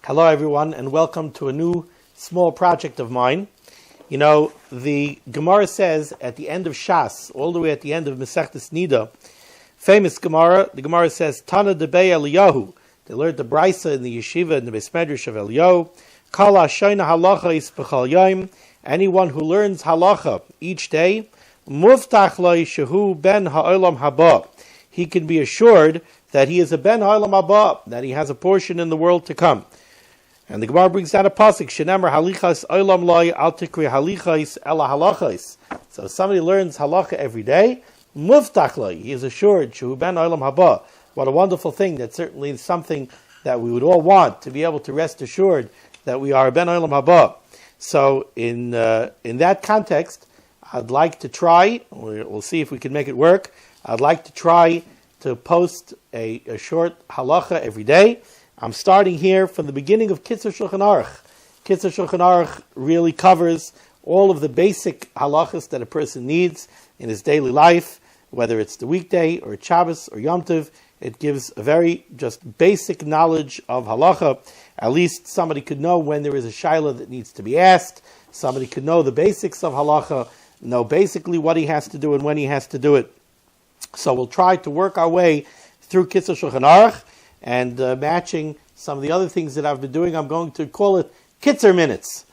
Hello everyone, and welcome to a new small project of mine. You know, the Gemara says at the end of Shas, all the way at the end of Masechtas Nida, famous Gemara, the Gemara says, Tana debei Eliyahu. They learned the Brisa in the yeshiva in the Beis Medrash of Eliyahu. Kala shayna halacha is b'chal yom. Anyone who learns halacha each day, muftach lo shehu ben ha'olam haba. He can be assured that he is a ben ha'olam haba, that he has a portion in the world to come. And the Gemara brings down a pasuk, shenemar halichas olam loy al tikri halichas ela halachas. So if somebody learns halacha every day, muftach loy, he is assured shehu ben olam haba. What a wonderful thing! That certainly is something that we would all want, to be able to rest assured that we are ben olam haba. So in that context, I'd like to try. We'll see if we can make it work. I'd like to try to post a short halacha every day. I'm starting here from the beginning of Kitzur Shulchan Aruch. Kitzur Shulchan Aruch really covers all of the basic halachas that a person needs in his daily life, whether it's the weekday or Shabbos or Yom Tov. It gives a very just basic knowledge of halacha. At least somebody could know when there is a shaila that needs to be asked. Somebody could know the basics of halacha, know basically what he has to do and when he has to do it. So we'll try to work our way through Kitzur Shulchan Aruch. And matching some of the other things that I've been doing, I'm going to call it Kitzur Minutes.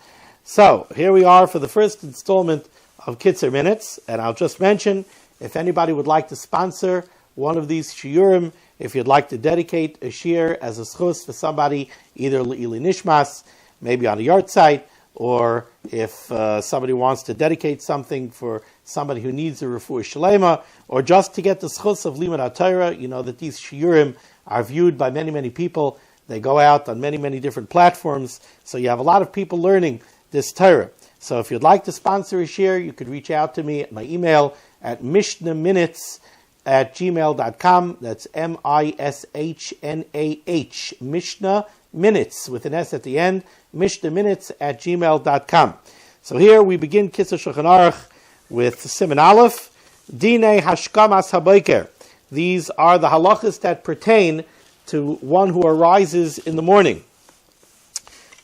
So here we are for the first installment of Kitzur Minutes, and I'll just mention, if anybody would like to sponsor one of these shiurim, if you'd like to dedicate a shiur as a schus for somebody, either Le'ili Nishmas, maybe on a yard site, or if somebody wants to dedicate something for somebody who needs a refuah shalema, or just to get the schus of Limud HaTorah, you know that these shiurim are viewed by many, many people. They go out on many, many different platforms. So you have a lot of people learning this Torah. So if you'd like to sponsor a shiur, you could reach out to me at my email at mishnahminutes@gmail.com. That's MISHNAH, Mishnah Minutes, with an S at the end, mishnahminutes@gmail.com. So here we begin Kitzur Shulchan Aruch with Siman Aleph, Dinei Hashkamas HaBoker. These are the halachas that pertain to one who arises in the morning.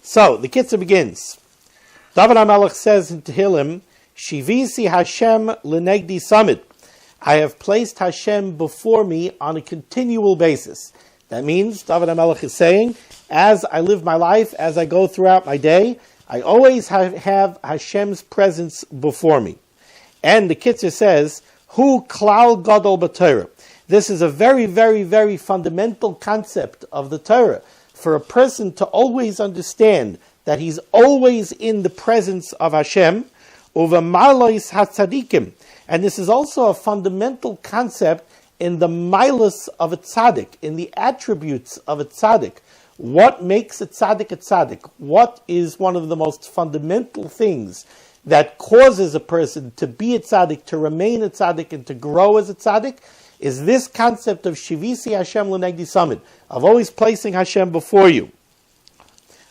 So, the Kitzur begins. David HaMelech says in Tehillim, Shivisi Hashem lenegdi samid. I have placed Hashem before me on a continual basis. That means, David HaMelech is saying, as I live my life, as I go throughout my day, I always have Hashem's presence before me. And the Kitzur says, Hu klal gadol b'Torah. This is a very, very, very fundamental concept of the Torah, for a person to always understand that he's always in the presence of Hashem, uva marlois hatzadikim. And this is also a fundamental concept in the milas of a tzaddik, in the attributes of a tzaddik. What makes a tzaddik a tzaddik? What is one of the most fundamental things that causes a person to be a tzaddik, to remain a tzaddik, and to grow as a tzaddik? Is this concept of Shivisi Hashem L'negdi Samid, of always placing Hashem before you.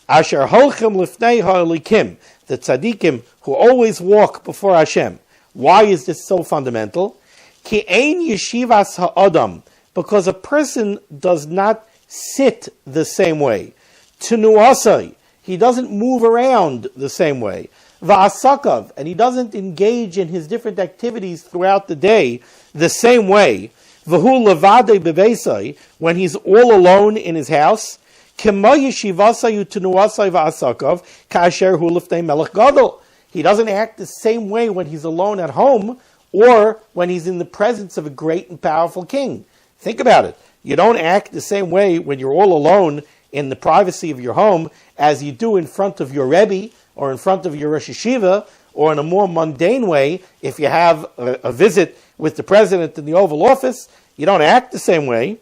Asher Holchem Lifnei Ha'elikim, the tzaddikim who always walk before Hashem. Why is this so fundamental? Ki ein yeshivas ha'adam, because a person does not sit the same way. Tenuasai, he doesn't move around the same way. Va'asakav, and he doesn't engage in his different activities throughout the day the same way. V'hu levadei bebeisai, when he's all alone in his house. K'ma yeshivasai u'tenuasai va'asakav ka'asher hu lifnei melech gadol. He doesn't act the same way when he's alone at home or when he's in the presence of a great and powerful king. Think about it. You don't act the same way when you're all alone in the privacy of your home as you do in front of your Rebbe or in front of your Rosh Yeshiva, or in a more mundane way, if you have a visit with the president in the Oval Office. You don't act the same way.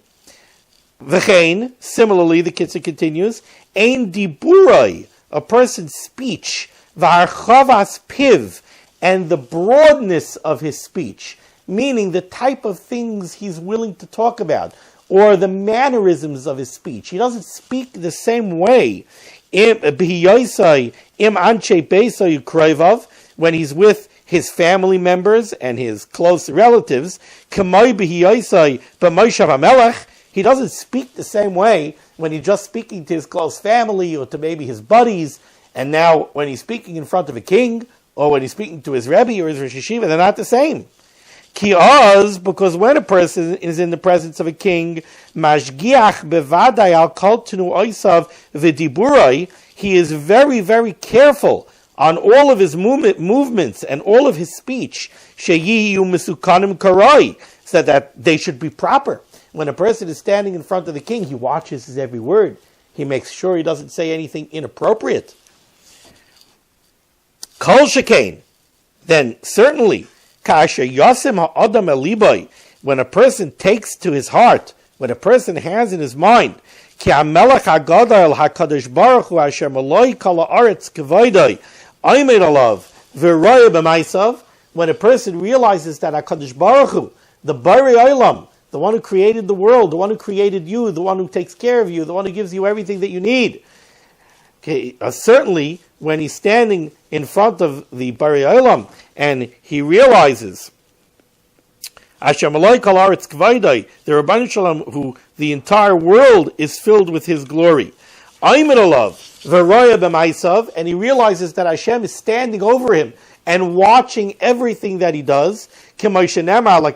V'chein, similarly, the Kitzur continues, ein diburai, a person's speech, v'harchavas piv, and the broadness of his speech, meaning the type of things he's willing to talk about, or the mannerisms of his speech. He doesn't speak the same way. When he's with his family members and his close relatives, He doesn't speak the same way when he's just speaking to his close family or to maybe his buddies. And now when he's speaking in front of a king or when he's speaking to his Rebbe or his Rosh Yeshiva, they're not the same. Ki'oz, because when a person is in the presence of a king, mashgiach bevadai al kol tenu oisav v'diburai, he is very, very careful on all of his movements and all of his speech, sheyiyu misukanim karai, so that they should be proper. When a person is standing in front of the king, he watches his every word. He makes sure he doesn't say anything inappropriate. Kol shekain, then certainly, kasher yasim ha'adam elibai, when a person takes to his heart, when a person has in his mind, ki ha'melech ha'gadol ha'kadosh baruch hu asher maloi kol ha'aretz k'vaydai, aymed alav v'roya b'maisav, when a person realizes that HaKadosh Baruch Hu, the Bari Olam, the one who created the world, the one who created you, the one who takes care of you, the one who gives you everything that you need. Okay, certainly, when he's standing in front of the Bari Olam and he realizes Asher Malai Kol Haaretz Kvaydai, the Rabban Shalom, who the entire world is filled with His glory. Aymin Alav V'Roya B'Maisav, and he realizes that Hashem is standing over him and watching everything that he does. Like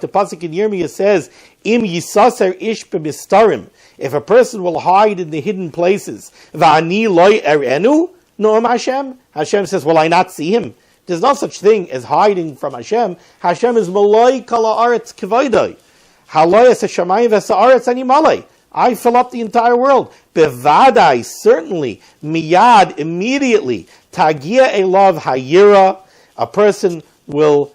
the pasuk in Yirmiyah says, Im yisaser ish b'mistarim, if a person will hide in the hidden places, v'ani loy erenu noam Hashem, Hashem says, will I not see him? There's no such thing as hiding from Hashem. Hashem is maloi kala aretz kivaydai, haloyas hashamayim v'sa'aretz ani malay. I fill up the entire world. Bevadai, certainly, miyad, immediately, tagia elav hayira, a person will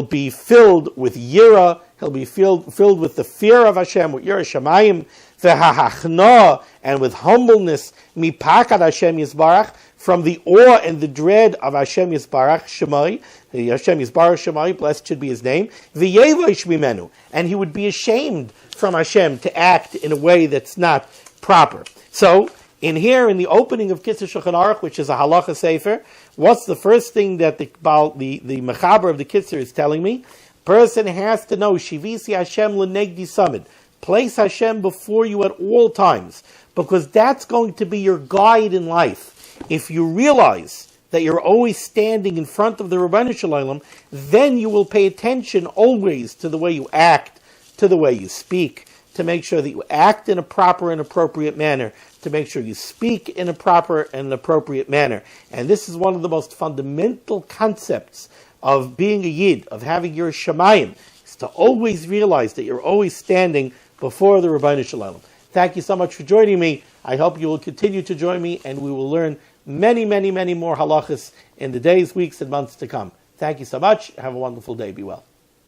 be filled with yira, he'll be filled with the fear of Hashem, with yira shamayim, v'hahachna, and with humbleness, mipakad Hashem Yisbarach, from the awe and the dread of Hashem Yisbarach Shemai, Hashem Yisbarach Shemai, blessed should be His name, v'yevoish mimenu, and he would be ashamed from Hashem to act in a way that's not proper. So, in the opening of Kitzur Shulchan Aruch, which is a halacha sefer, what's the first thing that the mechaber of the Kitzur is telling me? Person has to know, Shivisi Hashem l'negdi samid. Place Hashem before you at all times, because that's going to be your guide in life. If you realize that you're always standing in front of the Ribbono Shel Olam, then you will pay attention always to the way you act, to the way you speak, to make sure that you act in a proper and appropriate manner, to make sure you speak in a proper and appropriate manner. And this is one of the most fundamental concepts of being a Yid, of having your Shamayim, is to always realize that you're always standing before the Ribbono Shel Olam. Thank you so much for joining me. I hope you will continue to join me, and we will learn many, many, many more halachas in the days, weeks, and months to come. Thank you so much. Have a wonderful day. Be well.